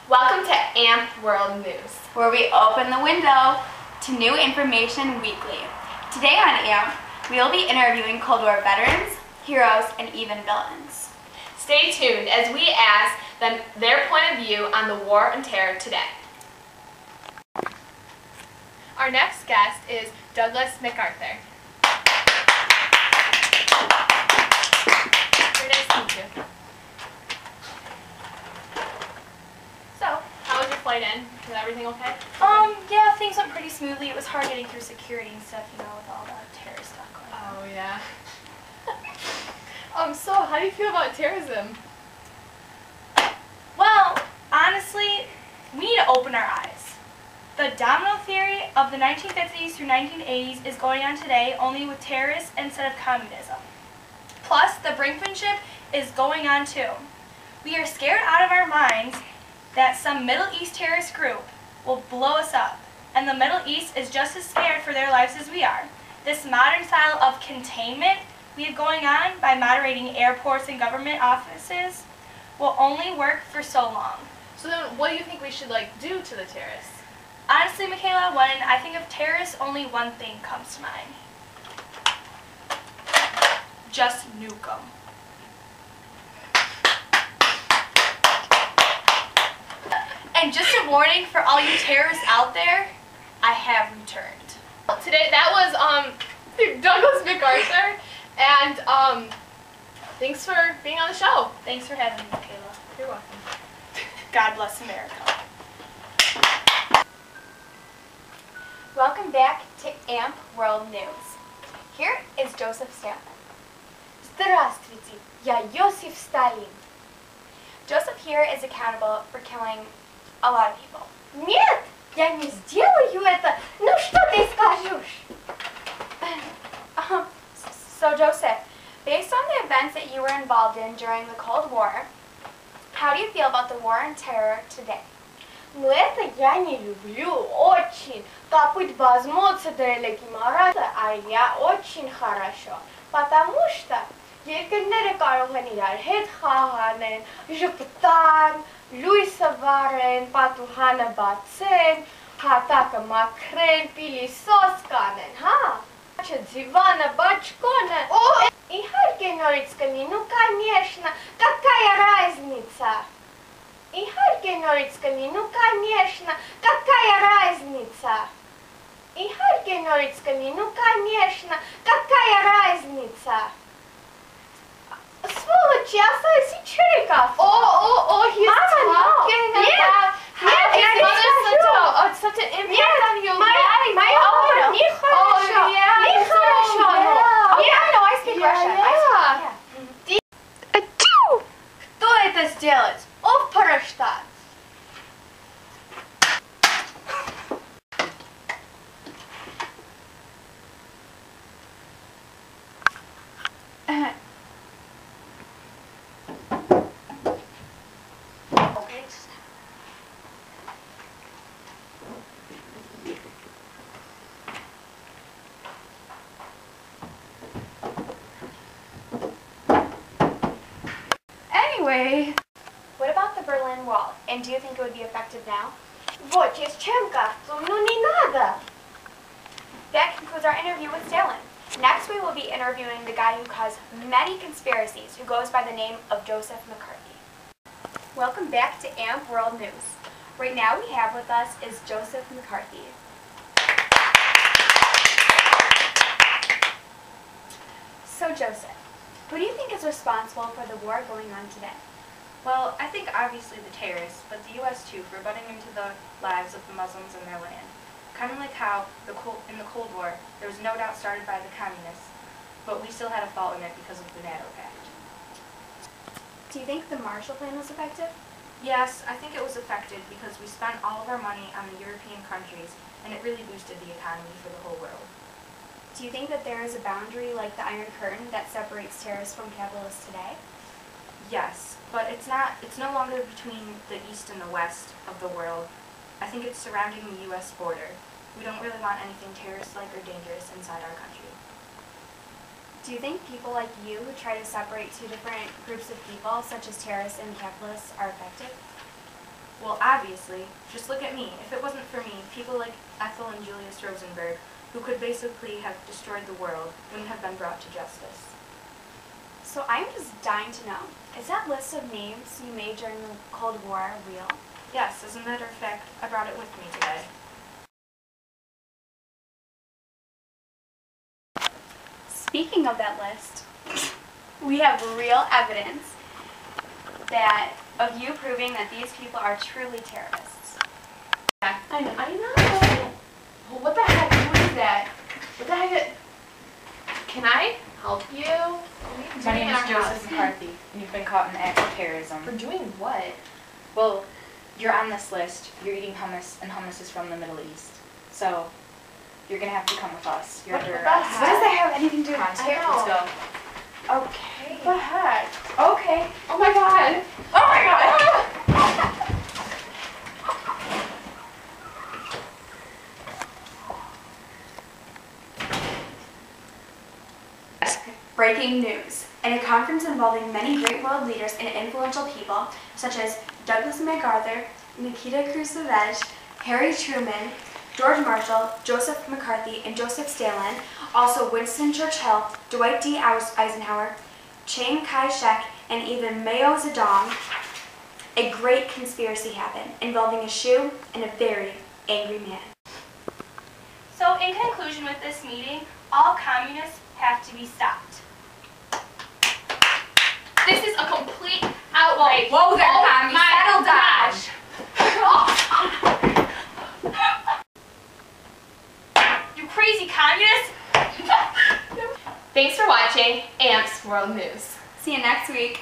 Welcome to AMP World News, where we open the window to new information weekly. Today on AMP, we will be interviewing Cold War veterans, heroes, and even villains. Stay tuned as we ask them their point of view on the war and terror today. Our next guest is Douglas MacArthur. Very nice to meet you. So, how was your flight in? Was everything okay? Yeah, things went pretty smoothly. It was hard getting through security and stuff, you know, with all the terror stuff going on. Oh, yeah. So how do you feel about terrorism? Well, honestly, we need to open our eyes. The domino theory of the 1950s through 1980s is going on today, only with terrorists instead of communism. Plus, the brinkmanship is going on too. We are scared out of our minds that some Middle East terrorist group will blow us up, and the Middle East is just as scared for their lives as we are. This modern style of containment we have going on by moderating airports and government offices will only work for so long. So then what do you think we should do to the terrorists? Honestly, Michaela, when I think of terrorists, only one thing comes to mind. Just nuke them. And just a warning for all you terrorists out there, I have returned. Today, that was Douglas MacArthur, and thanks for being on the show. Thanks for having me, Michaela. You're welcome. God bless America. Welcome back to AMP World News. Here is Joseph Stalin. Здравствуйте, я Йосиф Сталин. Joseph here is accountable for killing a lot of people. Нет, я не сделаю это. Ну что ты скажешь? So Joseph, based on the events that you were involved in during the Cold War, how do you feel about the war and terror today? Но это я не люблю очень. Капут возьмутся далеки марата, а я очень хорошо. Потому что երկրները կարող են իրար հետ խաղանեն, ժպտան, լույսը վառեն, պատուհանը բացեն, հատակը մաքրեն, պիլիսոս կանեն, հա? Дивана, бачкона. Իհարկե նորից կլինի, ну конечно, какая разница? Իհարկե նորից կլինի, ну конечно, какая разница? Իհարկե նորից կլինի, ну конечно, какая разница? Сволочи, оставайся чериков. He's talking about how it's such an impact on you. I speak Russian. Кто это сделает? Оф параштат. Anyway, what about the Berlin Wall? And do you think it would be effective now? Вот, я с чем кажется, ну не надо. That concludes our interview with Stalin. Next, we will be interviewing the guy who caused many conspiracies, who goes by the name of Joseph McCarthy. Welcome back to AMP World News. Right now we have with us is Joseph McCarthy. So Joseph, who do you think is responsible for the war going on today? Well, I think obviously the terrorists, but the U.S. too, for butting into the lives of the Muslims and their land. Kind of like how in the Cold War, there was no doubt started by the communists, but we still had a fault in it because of the NATO Pact. Do you think the Marshall Plan was effective? Yes, I think it was effective because we spent all of our money on the European countries, and it really boosted the economy for the whole world. Do you think that there is a boundary like the Iron Curtain that separates terrorists from capitalists today? Yes, but it's no longer between the East and the West of the world. I think it's surrounding the U.S. border. We don't really want anything terrorist-like or dangerous inside our country. Do you think people like you who try to separate two different groups of people, such as terrorists and capitalists, are effective? Well, obviously. Just look at me. If it wasn't for me, people like Ethel and Julius Rosenberg, who could basically have destroyed the world, wouldn't have been brought to justice. So I'm just dying to know, is that list of names you made during the Cold War real? Yes, as a matter of fact, I brought it with me today. Speaking of that list, we have real evidence of you proving that these people are truly terrorists. I know. Well, what the heck? Who is that? What the heck? Can I help you? What are you My doing name in is our Joseph house? McCarthy, and you've been caught in an act of terrorism. For doing what? Well, you're on this list. You're eating hummus, and hummus is from the Middle East. So, you're going to have to come with us. You're under arrest. What does that have anything to do Come on, with I terrorism? know. let's go. Okay. What the heck? Okay. Oh my god. Oh my god. Breaking news. In a conference involving many great world leaders and influential people, such as Douglas MacArthur, Nikita Khrushchev, Harry Truman, George Marshall, Joseph McCarthy, and Joseph Stalin, also Winston Churchill, Dwight D. Eisenhower, Chiang Kai-shek, and even Mao Zedong, a great conspiracy happened involving a shoe and a very angry man. So in conclusion with this meeting, all communists have to be stopped. This is a complete outrage. Whoa there, oh Tommy. My Settle down. gosh. You crazy communists! Thanks for watching AMP's World News. See you next week.